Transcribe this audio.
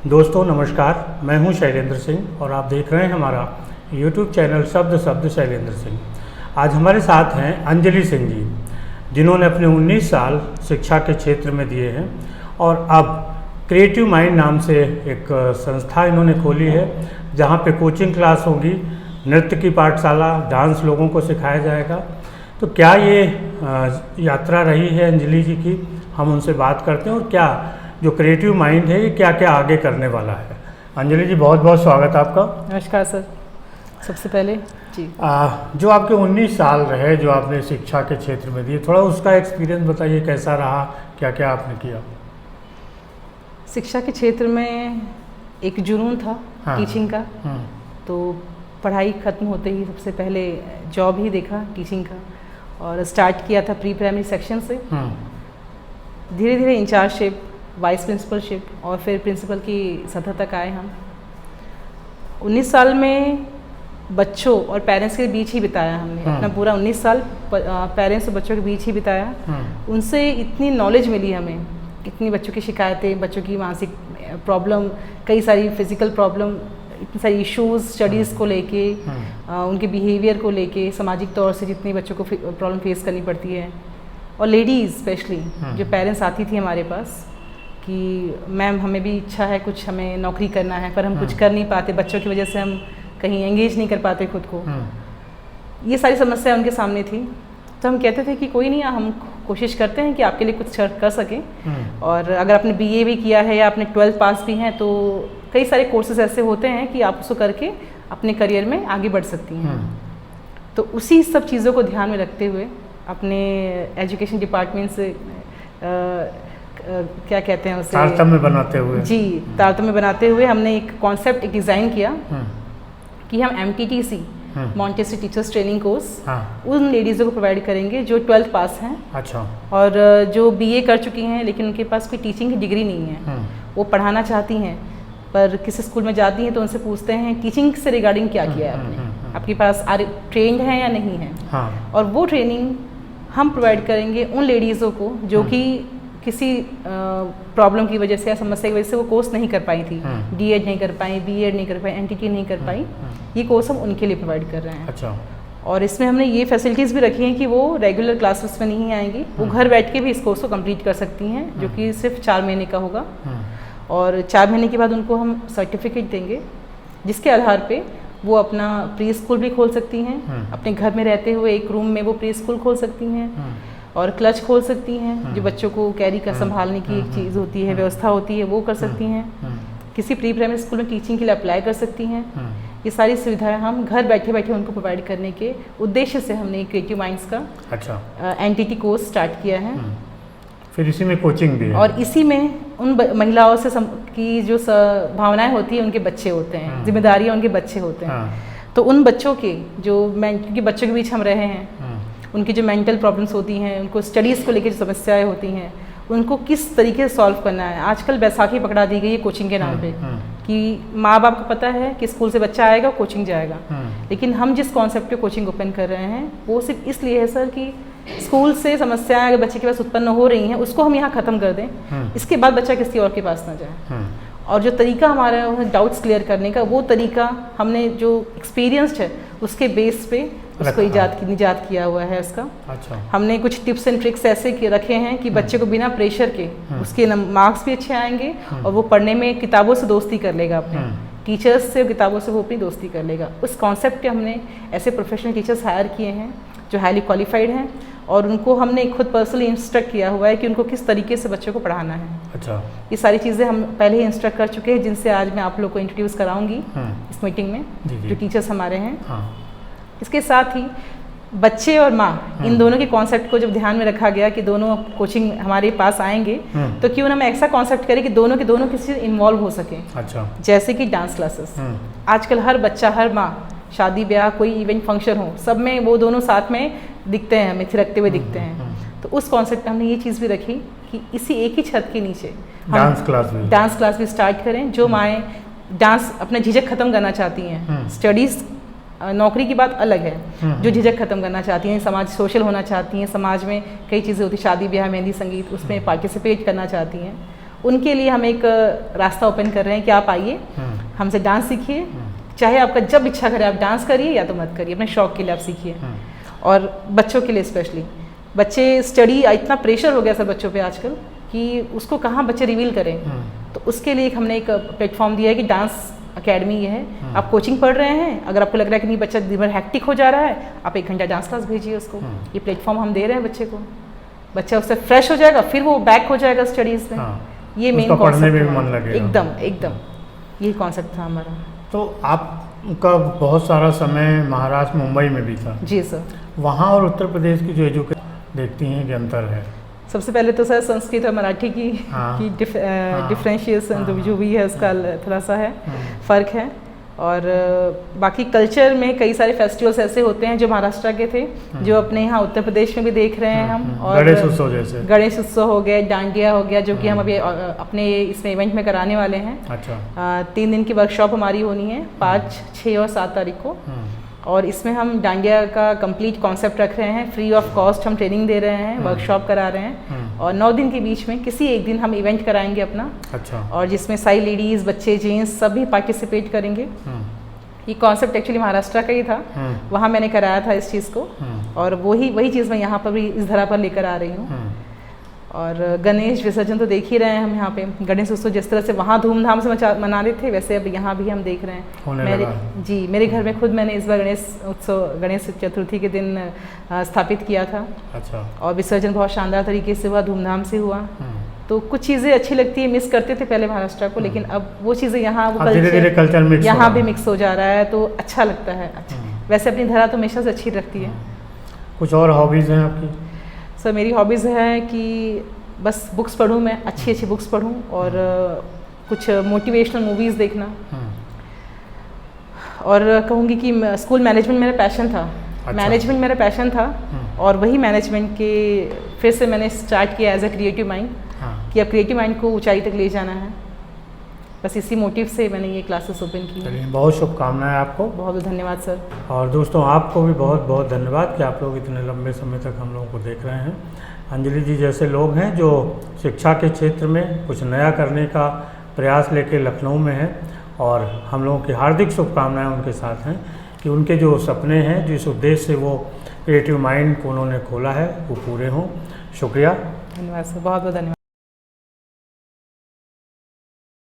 दोस्तों नमस्कार, मैं हूं शैलेंद्र सिंह और आप देख रहे हैं हमारा YouTube चैनल शब्द शब्द शैलेंद्र सिंह। आज हमारे साथ हैं अंजलि सिंह जी, जिन्होंने अपने 19 साल शिक्षा के क्षेत्र में दिए हैं और अब क्रिएटिव माइंड नाम से एक संस्था इन्होंने खोली है, जहां पे कोचिंग क्लास होगी, नृत्य की पाठशाला, डांस लोगों को सिखाया जाएगा। तो क्या ये यात्रा रही है अंजलि जी की, हम उनसे बात करते हैं और क्या जो क्रिएटिव माइंड है ये क्या क्या आगे करने वाला है। अंजलि जी, बहुत बहुत स्वागत आपका। नमस्कार सर। सबसे पहले जी जो आपके 19 साल रहे जो आपने शिक्षा के क्षेत्र में दिए, थोड़ा उसका एक्सपीरियंस बताइए, कैसा रहा, क्या क्या आपने किया। शिक्षा के क्षेत्र में एक जुनून था टीचिंग का। तो पढ़ाई ख़त्म होते ही सबसे पहले जॉब ही देखा टीचिंग का, और स्टार्ट किया था प्री प्राइमरी सेक्शन से। धीरे धीरे इंचार्जशिप, वाइस प्रिंसिपलशिप और फिर प्रिंसिपल की सतह तक आए हम। 19 साल में बच्चों और पेरेंट्स के बीच ही बिताया हमने। अपना पूरा 19 साल पेरेंट्स और बच्चों के बीच ही बिताया। उनसे इतनी नॉलेज मिली हमें, इतनी बच्चों की शिकायतें, बच्चों की मानसिक प्रॉब्लम, कई सारी फिजिकल प्रॉब्लम, इतनी सारी इश्यूज़ स्टडीज़ को लेके, उनके बिहेवियर को लेके, सामाजिक तौर से जितनी बच्चों को प्रॉब्लम फेस करनी पड़ती है। और लेडीज़ स्पेशली जो पेरेंट्स आती थी हमारे पास कि मैम हमें भी इच्छा है, कुछ हमें नौकरी करना है, पर हम कुछ कर नहीं पाते, बच्चों की वजह से हम कहीं एंगेज नहीं कर पाते खुद को। ये सारी समस्या उनके सामने थी। तो हम कहते थे कि कोई नहीं, हम कोशिश करते हैं कि आपके लिए कुछ कर सकें। और अगर आपने BA भी किया है या आपने 12th पास भी हैं, तो कई सारे कोर्सेज ऐसे होते हैं कि आप उसको करके अपने करियर में आगे बढ़ सकती हैं। तो उसी सब चीज़ों को ध्यान में रखते हुए अपने एजुकेशन डिपार्टमेंट से क्या कहते हैं उसे, तारतम्य बनाते हुए, जी तारतम्य बनाते हुए हमने एक कॉन्सेप्ट डिज़ाइन किया कि हम MTTC Montessori teachers training course उन लेडीज़ों को प्रोवाइड करेंगे जो 12th पास हैं। अच्छा। और जो BA कर चुकी हैं लेकिन उनके पास कोई टीचिंग की डिग्री नहीं है, वो पढ़ाना चाहती हैं, पर किसी स्कूल में जाती हैं तो उनसे पूछते हैं टीचिंग से रिगार्डिंग क्या किया है आपने, आपके पास ट्रेंड हैं या नहीं है। और वो ट्रेनिंग हम प्रोवाइड करेंगे उन लेडीज़ों को जो कि किसी प्रॉब्लम की वजह से या समस्या की वजह से वो कोर्स नहीं कर पाई थी, D.Ed नहीं कर पाई, B.Ed नहीं कर पाई, NTT नहीं कर पाई। ये कोर्स हम उनके लिए प्रोवाइड कर रहे हैं। अच्छा। और इसमें हमने ये फैसिलिटीज़ भी रखी हैं कि वो रेगुलर क्लासेस में नहीं आएंगी, वो घर बैठ के भी इस कोर्स को कंप्लीट कर सकती हैं, जो कि सिर्फ 4 महीने का होगा। और 4 महीने के बाद उनको हम सर्टिफिकेट देंगे, जिसके आधार पे वो अपना प्री स्कूल भी खोल सकती हैं। अपने घर में रहते हुए एक रूम में वो प्री स्कूल खोल सकती हैं और क्लच खोल सकती हैं, जो बच्चों को कैरी कर संभालने की एक चीज़ होती है, व्यवस्था होती है, वो कर सकती हैं। किसी प्री प्राइमरी स्कूल में टीचिंग के लिए अप्लाई कर सकती हैं। ये सारी सुविधाएं हम घर बैठे बैठे उनको प्रोवाइड करने के उद्देश्य से हमने क्रिएटिव माइंड्स का NTT कोर्स स्टार्ट किया है। फिर इसी में कोचिंग भी है, और इसी में उन महिलाओं से की जो भावनाएं होती हैं, उनके बच्चे होते हैं, जिम्मेदारियां उनके बच्चे होते हैं। तो उन बच्चों के क्योंकि बच्चों के बीच हम रहे हैं, उनकी जो मेंटल प्रॉब्लम्स होती हैं, उनको स्टडीज़ को लेकर जो समस्याएं होती हैं, उनको किस तरीके से सॉल्व करना है। आजकल बैसाखी पकड़ा दी गई है कोचिंग के नाम पे कि माँ बाप को पता है कि स्कूल से बच्चा आएगा, कोचिंग जाएगा, लेकिन हम जिस कॉन्सेप्ट पे कोचिंग ओपन कर रहे हैं वो सिर्फ इसलिए है सर कि स्कूल से समस्याएं अगर बच्चे के पास उत्पन्न हो रही हैं उसको हम यहाँ ख़त्म कर दें, इसके बाद बच्चा किसी और के पास ना जाए। और जो तरीका हमारा डाउट्स क्लियर करने का, वो तरीका हमने जो एक्सपीरियंस्ड है उसके बेस पे उसको निजात किया हुआ है उसका। अच्छा। हमने कुछ टिप्स एंड ट्रिक्स ऐसे रखे हैं कि बच्चे को बिना प्रेशर के उसके मार्क्स भी अच्छे आएंगे और वो पढ़ने में किताबों से दोस्ती कर लेगा, अपने टीचर्स से, किताबों से वो अपनी दोस्ती कर लेगा। उस कॉन्सेप्ट के हमने ऐसे प्रोफेशनल टीचर्स हायर किए हैं जो हाईली क्वालिफाइड हैं, और उनको हमने खुद पर्सनली इंस्ट्रक्ट किया हुआ है कि उनको किस तरीके से बच्चों को पढ़ाना है। अच्छा। ये सारी चीज़ें हम पहले ही इंस्ट्रक्ट कर चुके हैं, जिनसे आज मैं आप लोग को इंट्रोड्यूस कराऊंगी इस मीटिंग में, जो टीचर्स हमारे हैं। इसके साथ ही बच्चे और माँ, इन दोनों के कॉन्सेप्ट को जब ध्यान में रखा गया कि दोनों कोचिंग हमारे पास आएंगे, तो क्यों ना हम ऐसा कॉन्सेप्ट करें कि दोनों के दोनों किसी से इन्वॉल्व हो सके। अच्छा। जैसे कि डांस क्लासेस, आजकल हर बच्चा, हर माँ, शादी ब्याह, कोई इवेंट फंक्शन हो, सब में वो दोनों साथ में दिखते हैं, हमें थिरकते हुए दिखते हैं। तो उस कॉन्सेप्ट में हमने ये चीज़ भी रखी कि इसी एक ही छत के नीचे डांस क्लास भी स्टार्ट करें। जो माएँ डांस अपना झिझक खत्म करना चाहती हैं, स्टडीज़ नौकरी की बात अलग है, जो झिझक खत्म करना चाहती हैं, समाज सोशल होना चाहती हैं, समाज में कई चीज़ें होती, शादी ब्याह, मेहंदी, संगीत, उसमें पार्टिसिपेट करना चाहती हैं, उनके लिए हम एक रास्ता ओपन कर रहे हैं कि आप आइए, हमसे डांस सीखिए, चाहे आपका जब इच्छा करे आप डांस करिए या तो मत करिए, अपने शौक के लिए आप सीखिए। और बच्चों के लिए स्पेशली, बच्चे स्टडी इतना प्रेशर हो गया सर बच्चों पे आजकल कि उसको कहाँ बच्चे रिवील करें, तो उसके लिए हमने एक प्लेटफॉर्म दिया है कि डांस अकेडमी ये है। आप कोचिंग पढ़ रहे हैं, अगर आपको लग रहा है कि नहीं बच्चा दिन भर हैक्टिक हो जा रहा है, आप 1 घंटा डांस क्लास भेजिए उसको। ये प्लेटफॉर्म हम दे रहे हैं बच्चे को, बच्चा उससे फ्रेश हो जाएगा, फिर वो बैक हो जाएगा स्टडीज़ में। ये मेन कॉन्सेप्ट, एकदम यही कॉन्सेप्ट था हमारा। तो आपका बहुत सारा समय महाराष्ट्र मुंबई में भी था। जी सर। वहाँ और उत्तर प्रदेश की जो एजुकेशन देखती हैं कि अंतर है? सबसे पहले तो सर संस्कृत और मराठी की डिफरेंशिएशन जो भी है उसका थोड़ा सा है, फ़र्क है। और बाकी कल्चर में कई सारे फेस्टिवल्स ऐसे होते हैं जो महाराष्ट्र के थे, जो अपने यहाँ उत्तर प्रदेश में भी देख रहे हैं हम। और गणेश उत्सव जैसे गणेश उत्सव हो गया, डांडिया हो गया, जो कि हम अभी अपने इसमें इवेंट में कराने वाले हैं। अच्छा। 3 दिन की वर्कशॉप हमारी होनी है, 5, 6 और 7 तारीख को। और इसमें हम डांडिया का कंप्लीट कॉन्सेप्ट रख रहे हैं, फ्री ऑफ कॉस्ट हम ट्रेनिंग दे रहे हैं, वर्कशॉप करा रहे हैं। और 9 दिन के बीच में किसी एक दिन हम इवेंट कराएंगे अपना। अच्छा। और जिसमें सारी लेडीज़, बच्चे, जेंट्स सभी पार्टिसिपेट करेंगे। ये कॉन्सेप्ट एक्चुअली महाराष्ट्र का ही था, वहाँ मैंने कराया था इस चीज़ को, और वही चीज़ मैं यहाँ पर भी इस धरा पर लेकर आ रही हूँ। और गणेश विसर्जन तो देख ही रहे हैं हम यहाँ पे, गणेश उत्सव जिस तरह से वहाँ धूमधाम से मना रहे थे, वैसे अब यहाँ भी हम देख रहे हैं। मेरे घर में खुद मैंने इस बार गणेश चतुर्थी के दिन स्थापित किया था। अच्छा। और विसर्जन बहुत शानदार तरीके से हुआ, धूमधाम से हुआ। तो कुछ चीज़ें अच्छी लगती है, मिस करते थे पहले महाराष्ट्र को, लेकिन अब वो चीज़ें यहाँ कल्चर यहाँ भी मिक्स हो जा रहा है, तो अच्छा लगता है। वैसे अपनी धरा तो हमेशा से अच्छी रखती है। कुछ और हॉबीज़ हैं आपकी? सर मेरी हॉबीज़ है कि बस बुक्स पढूं, मैं अच्छी बुक्स पढूं, और कुछ मोटिवेशनल मूवीज़ देखना। और कहूँगी कि स्कूल मैनेजमेंट मेरा पैशन था। अच्छा। मैनेजमेंट मेरा पैशन था, और वही मैनेजमेंट के फिर से मैंने स्टार्ट किया एज अ क्रिएटिव माइंड, कि अब क्रिएटिव माइंड को ऊंचाई तक ले जाना है। बस इसी मोटिव से मैंने ये क्लासेस ओपन की। चलिए, बहुत शुभकामनाएं आपको। बहुत बहुत धन्यवाद सर। और दोस्तों आपको भी बहुत बहुत धन्यवाद कि आप लोग इतने लंबे समय तक हम लोगों को देख रहे हैं। अंजलि जी जैसे लोग हैं जो शिक्षा के क्षेत्र में कुछ नया करने का प्रयास लेके लखनऊ में हैं, और हम लोगों की हार्दिक शुभकामनाएं उनके साथ हैं कि उनके जो सपने हैं, जिस उद्देश्य से वो क्रिएटिव माइंड को उन्होंने खोला है, वो पूरे हों। शुक्रिया। धन्यवाद सर, बहुत बहुत धन्यवाद।